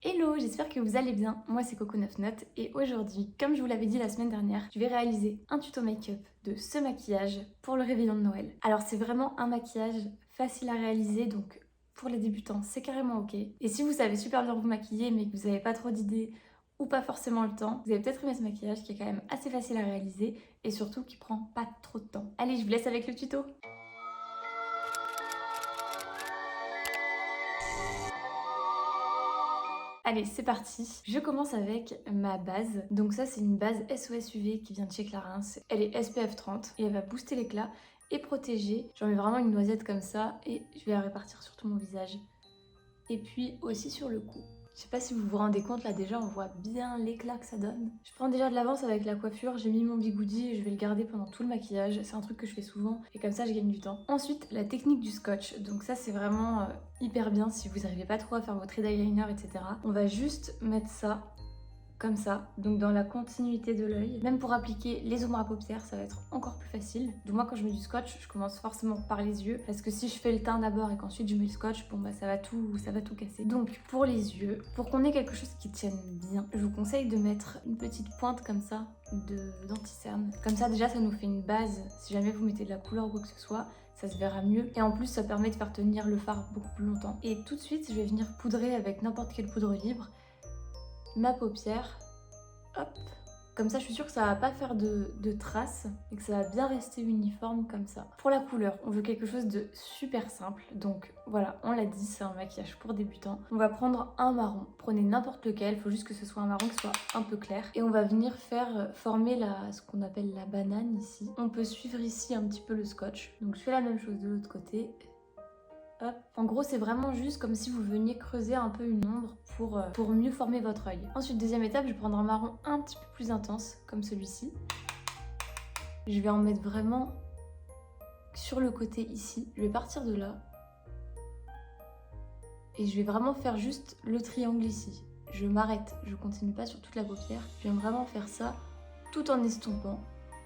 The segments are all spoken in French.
Hello, j'espère que vous allez bien. Moi c'est Coco 99 et aujourd'hui, comme je vous l'avais dit la semaine dernière, je vais réaliser un tuto make-up de ce maquillage pour le réveillon de Noël. Alors c'est vraiment un maquillage facile à réaliser, donc pour les débutants c'est carrément ok. Et si vous savez super bien vous maquiller mais que vous n'avez pas trop d'idées ou pas forcément le temps, vous allez peut-être aimer ce maquillage qui est quand même assez facile à réaliser et surtout qui prend pas trop de temps. Allez, je vous laisse avec le tuto. Allez, c'est parti. Je commence avec ma base. Donc ça, c'est une base SOS UV qui vient de chez Clarins. Elle est SPF 30 et elle va booster l'éclat et protéger. J'en mets vraiment une noisette comme ça et je vais la répartir sur tout mon visage. Et puis aussi sur le cou. Je sais pas si vous vous rendez compte, là déjà on voit bien l'éclat que ça donne. Je prends déjà de l'avance avec la coiffure, j'ai mis mon bigoudi et je vais le garder pendant tout le maquillage. C'est un truc que je fais souvent et comme ça je gagne du temps. Ensuite, la technique du scotch. Donc ça c'est vraiment hyper bien si vous n'arrivez pas trop à faire votre trait d'eyeliner, etc. On va juste mettre ça comme ça, donc dans la continuité de l'œil. Même pour appliquer les ombres à paupières, ça va être encore plus facile. Donc moi quand je mets du scotch, je commence forcément par les yeux, parce que si je fais le teint d'abord et qu'ensuite je mets le scotch, bon bah ça va tout casser. Donc pour les yeux, pour qu'on ait quelque chose qui tienne bien, je vous conseille de mettre une petite pointe comme ça d'anti-cerne. Comme ça déjà ça nous fait une base, si jamais vous mettez de la couleur ou quoi que ce soit, ça se verra mieux. Et en plus ça permet de faire tenir le fard beaucoup plus longtemps. Et tout de suite je vais venir poudrer avec n'importe quelle poudre libre ma paupière, hop, comme ça je suis sûre que ça va pas faire de traces et que ça va bien rester uniforme comme ça. Pour la couleur, on veut quelque chose de super simple, donc voilà, on l'a dit, c'est un maquillage pour débutants. On va prendre un marron, prenez n'importe lequel, il faut juste que ce soit un marron qui soit un peu clair. Et on va venir faire former ce qu'on appelle la banane ici. On peut suivre ici un petit peu le scotch, donc je fais la même chose de l'autre côté. Hop. En gros, c'est vraiment juste comme si vous veniez creuser un peu une ombre pour mieux former votre œil. Ensuite, deuxième étape, je vais prendre un marron un petit peu plus intense, comme celui-ci. Je vais en mettre vraiment sur le côté ici. Je vais partir de là. Et je vais vraiment faire juste le triangle ici. Je m'arrête, je continue pas sur toute la paupière. Je vais vraiment faire ça tout en estompant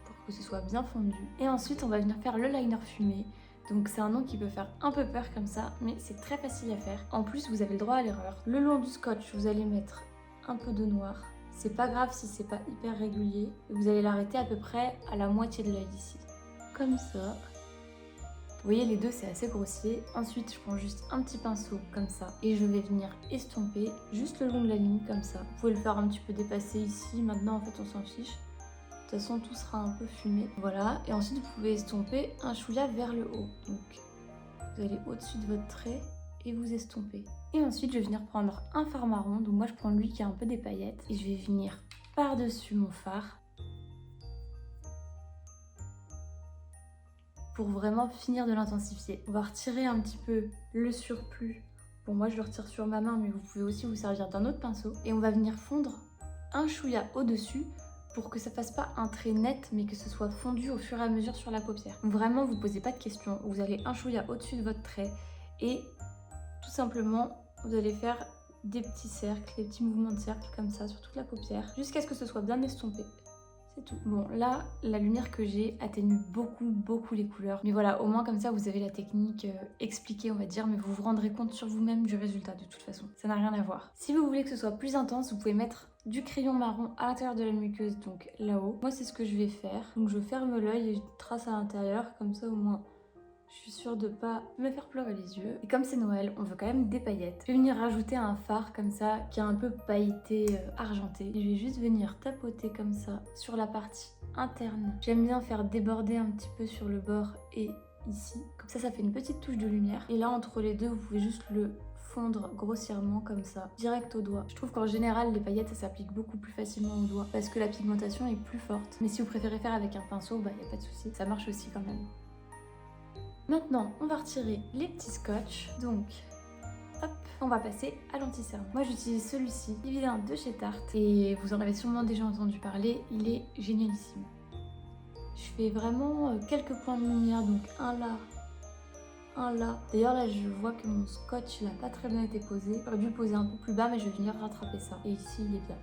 pour que ce soit bien fondu. Et ensuite, on va venir faire le liner fumé. Donc c'est un nom qui peut faire un peu peur comme ça, mais c'est très facile à faire. En plus, vous avez le droit à l'erreur. Le long du scotch, vous allez mettre un peu de noir. C'est pas grave si c'est pas hyper régulier. Vous allez l'arrêter à peu près à la moitié de l'œil ici. Comme ça. Vous voyez, les deux, c'est assez grossier. Ensuite, je prends juste un petit pinceau comme ça et je vais venir estomper juste le long de la ligne comme ça. Vous pouvez le faire un petit peu dépasser ici. Maintenant, en fait, on s'en fiche. De toute façon, tout sera un peu fumé. Voilà, et ensuite vous pouvez estomper un chouïa vers le haut. Donc, vous allez au-dessus de votre trait et vous estompez. Et ensuite, je vais venir prendre un fard marron. Donc moi, je prends lui qui a un peu des paillettes. Et je vais venir par-dessus mon fard pour vraiment finir de l'intensifier. On va retirer un petit peu le surplus. Bon, moi, je le retire sur ma main, mais vous pouvez aussi vous servir d'un autre pinceau. Et on va venir fondre un chouïa au-dessus pour que ça fasse pas un trait net mais que ce soit fondu au fur et à mesure sur la paupière. Vraiment, vous posez pas de questions, vous allez un chouïa au-dessus de votre trait et tout simplement vous allez faire des petits cercles, des petits mouvements de cercle comme ça sur toute la paupière jusqu'à ce que ce soit bien estompé. C'est tout. Bon, là, la lumière que j'ai atténue beaucoup les couleurs. Mais voilà, au moins comme ça, vous avez la technique expliquée, on va dire, mais vous vous rendrez compte sur vous-même du résultat de toute façon. Ça n'a rien à voir. Si vous voulez que ce soit plus intense, vous pouvez mettre du crayon marron à l'intérieur de la muqueuse, donc là-haut. Moi, c'est ce que je vais faire. Donc je ferme l'œil et je trace à l'intérieur, comme ça au moins je suis sûre de pas me faire pleurer les yeux. Et comme c'est Noël, on veut quand même des paillettes. Je vais venir rajouter un fard comme ça, qui est un peu pailleté, argenté. Et je vais juste venir tapoter comme ça sur la partie interne. J'aime bien faire déborder un petit peu sur le bord et ici. Comme ça fait une petite touche de lumière. Et là, entre les deux, vous pouvez juste le fondre grossièrement comme ça, direct au doigt. Je trouve qu'en général, les paillettes, ça s'applique beaucoup plus facilement au doigt parce que la pigmentation est plus forte. Mais si vous préférez faire avec un pinceau, bah y a pas de souci, ça marche aussi quand même. Maintenant, on va retirer les petits scotch. Donc, hop, on va passer à l'anti-cerne. Moi, j'utilise celui-ci, il vient de chez Tarte. Et vous en avez sûrement déjà entendu parler, il est génialissime. Je fais vraiment quelques points de lumière, donc un là. D'ailleurs, là, je vois que mon scotch n'a pas très bien été posé. J'aurais dû le poser un peu plus bas, mais je vais venir rattraper ça. Et ici, il est bien.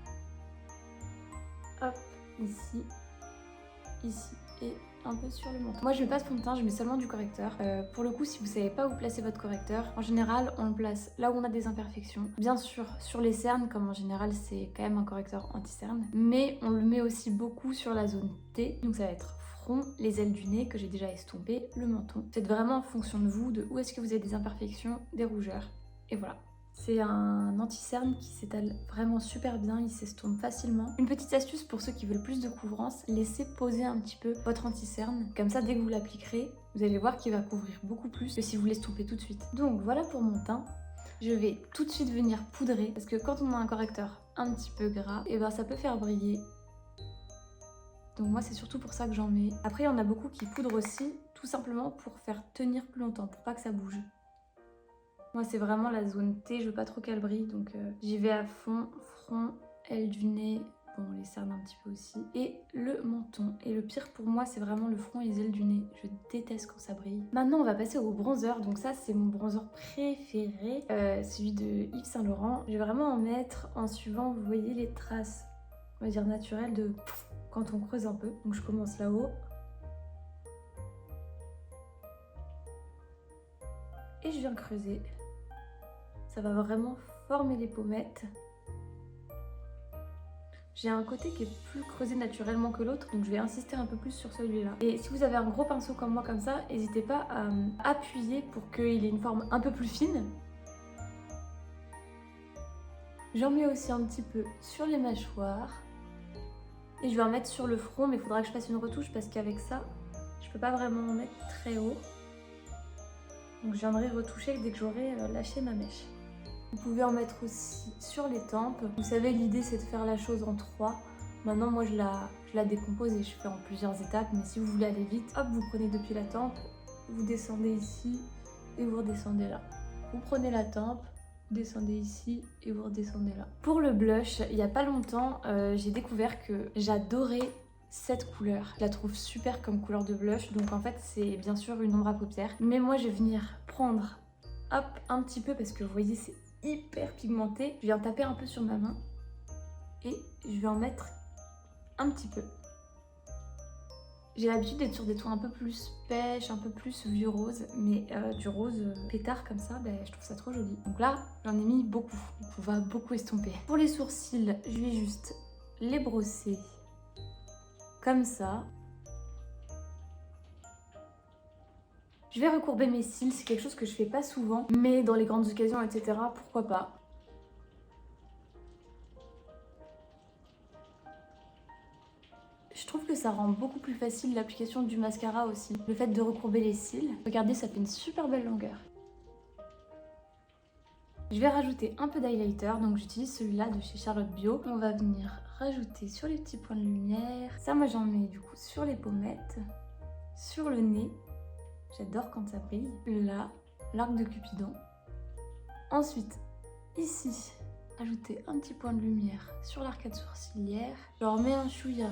Hop, ici et un peu sur le menton. Moi je mets pas de fond de teint, je mets seulement du correcteur. Pour le coup, si vous savez pas où placer votre correcteur, en général on le place là où on a des imperfections. Bien sûr sur les cernes, comme en général c'est quand même un correcteur anti-cerne, mais on le met aussi beaucoup sur la zone T, donc ça va être front, les ailes du nez que j'ai déjà estompé, le menton. Faites vraiment en fonction de vous, de où est-ce que vous avez des imperfections, des rougeurs, et voilà. C'est un anti-cerne qui s'étale vraiment super bien, il s'estompe facilement. Une petite astuce pour ceux qui veulent plus de couvrance, laissez poser un petit peu votre anti-cerne. Comme ça, dès que vous l'appliquerez, vous allez voir qu'il va couvrir beaucoup plus que si vous l'estompez tout de suite. Donc voilà pour mon teint. Je vais tout de suite venir poudrer, parce que quand on a un correcteur un petit peu gras, et ben ça peut faire briller. Donc moi c'est surtout pour ça que j'en mets. Après il y en a beaucoup qui poudrent aussi, tout simplement pour faire tenir plus longtemps, pour pas que ça bouge. Moi c'est vraiment la zone T, je veux pas trop qu'elle brille, donc j'y vais à fond, front, aile du nez, bon les cernes un petit peu aussi, et le menton. Et le pire pour moi c'est vraiment le front et les ailes du nez, je déteste quand ça brille. Maintenant on va passer au bronzer, donc ça c'est mon bronzer préféré, celui de Yves Saint Laurent. Je vais vraiment en mettre en suivant, vous voyez les traces, on va dire naturelles de quand on creuse un peu. Donc je commence là-haut. Et je viens creuser. Ça va vraiment former les pommettes. J'ai un côté qui est plus creusé naturellement que l'autre, donc je vais insister un peu plus sur celui-là. Et si vous avez un gros pinceau comme moi comme ça, n'hésitez pas à appuyer pour qu'il ait une forme un peu plus fine. J'en mets aussi un petit peu sur les mâchoires. Et je vais en mettre sur le front, mais il faudra que je fasse une retouche parce qu'avec ça, je peux pas vraiment en mettre très haut. Donc je viendrai retoucher dès que j'aurai lâché ma mèche. Vous pouvez en mettre aussi sur les tempes. Vous savez, l'idée c'est de faire la chose en 3. Maintenant, moi je la décompose et je fais en plusieurs étapes. Mais si vous voulez aller vite, hop, vous prenez depuis la tempe, vous descendez ici et vous redescendez là. Vous prenez la tempe, vous descendez ici et vous redescendez là. Pour le blush, il n'y a pas longtemps, j'ai découvert que j'adorais cette couleur. Je la trouve super comme couleur de blush. Donc en fait, c'est bien sûr une ombre à paupières. Mais moi, je vais venir prendre, hop, un petit peu parce que vous voyez, c'est hyper pigmenté. Je viens taper un peu sur ma main et je vais en mettre un petit peu. J'ai l'habitude d'être sur des tons un peu plus pêche, un peu plus vieux rose, mais du rose pétard comme ça, je trouve ça trop joli. Donc là, j'en ai mis beaucoup, donc on va beaucoup estomper. Pour les sourcils, je vais juste les brosser comme ça. Je vais recourber mes cils, c'est quelque chose que je fais pas souvent, mais dans les grandes occasions, etc., pourquoi pas. Je trouve que ça rend beaucoup plus facile l'application du mascara aussi. Le fait de recourber les cils. Regardez, ça fait une super belle longueur. Je vais rajouter un peu d'highlighter, donc j'utilise celui-là de chez Charlotte Bio. On va venir rajouter sur les petits points de lumière. Ça, moi j'en mets du coup sur les pommettes, sur le nez. J'adore quand ça brille. Là, l'arc de Cupidon. Ensuite, ici, ajouter un petit point de lumière sur l'arcade sourcilière. Je remets un chouïa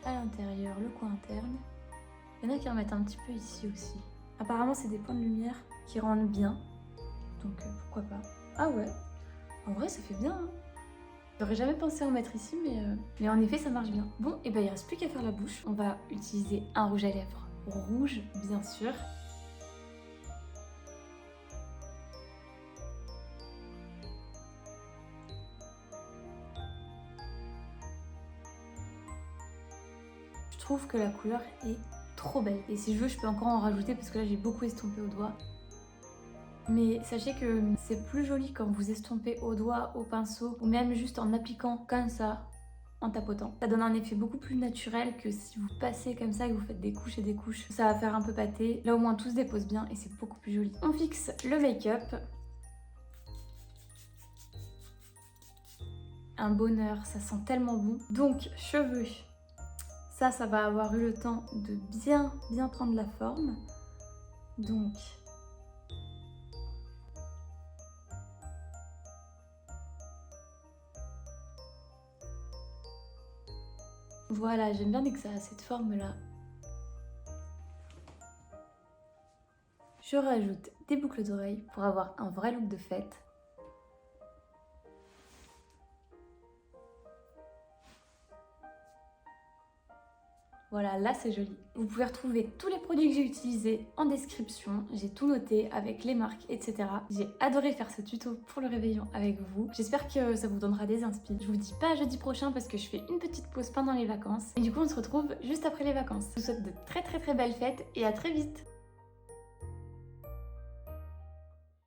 à l'intérieur, le coin interne. Il y en a qui en mettent un petit peu ici aussi. Apparemment, c'est des points de lumière qui rendent bien. Donc, pourquoi pas. Ah ouais, en vrai, ça fait bien. Hein. J'aurais jamais pensé en mettre ici, mais en effet, ça marche bien. Bon, et ben il reste plus qu'à faire la bouche. On va utiliser un rouge à lèvres rouge, bien sûr. Je trouve que la couleur est trop belle. Et si je veux, je peux encore en rajouter parce que là, j'ai beaucoup estompé au doigt. Mais sachez que c'est plus joli quand vous estompez au doigt, au pinceau, ou même juste en appliquant comme ça, en tapotant. Ça donne un effet beaucoup plus naturel que si vous passez comme ça et que vous faites des couches et des couches. Ça va faire un peu pâté. Là au moins tout se dépose bien et c'est beaucoup plus joli. On fixe le make-up. Un bonheur, ça sent tellement bon. Donc cheveux. Ça va avoir eu le temps de bien prendre la forme. Donc voilà, j'aime bien dès que ça a cette forme-là. Je rajoute des boucles d'oreilles pour avoir un vrai look de fête. Voilà, là c'est joli. Vous pouvez retrouver tous les produits que j'ai utilisés en description. J'ai tout noté avec les marques, etc. J'ai adoré faire ce tuto pour le réveillon avec vous. J'espère que ça vous donnera des inspi. Je vous dis pas à jeudi prochain parce que je fais une petite pause pendant les vacances. Et du coup, on se retrouve juste après les vacances. Je vous souhaite de très belles fêtes et à très vite.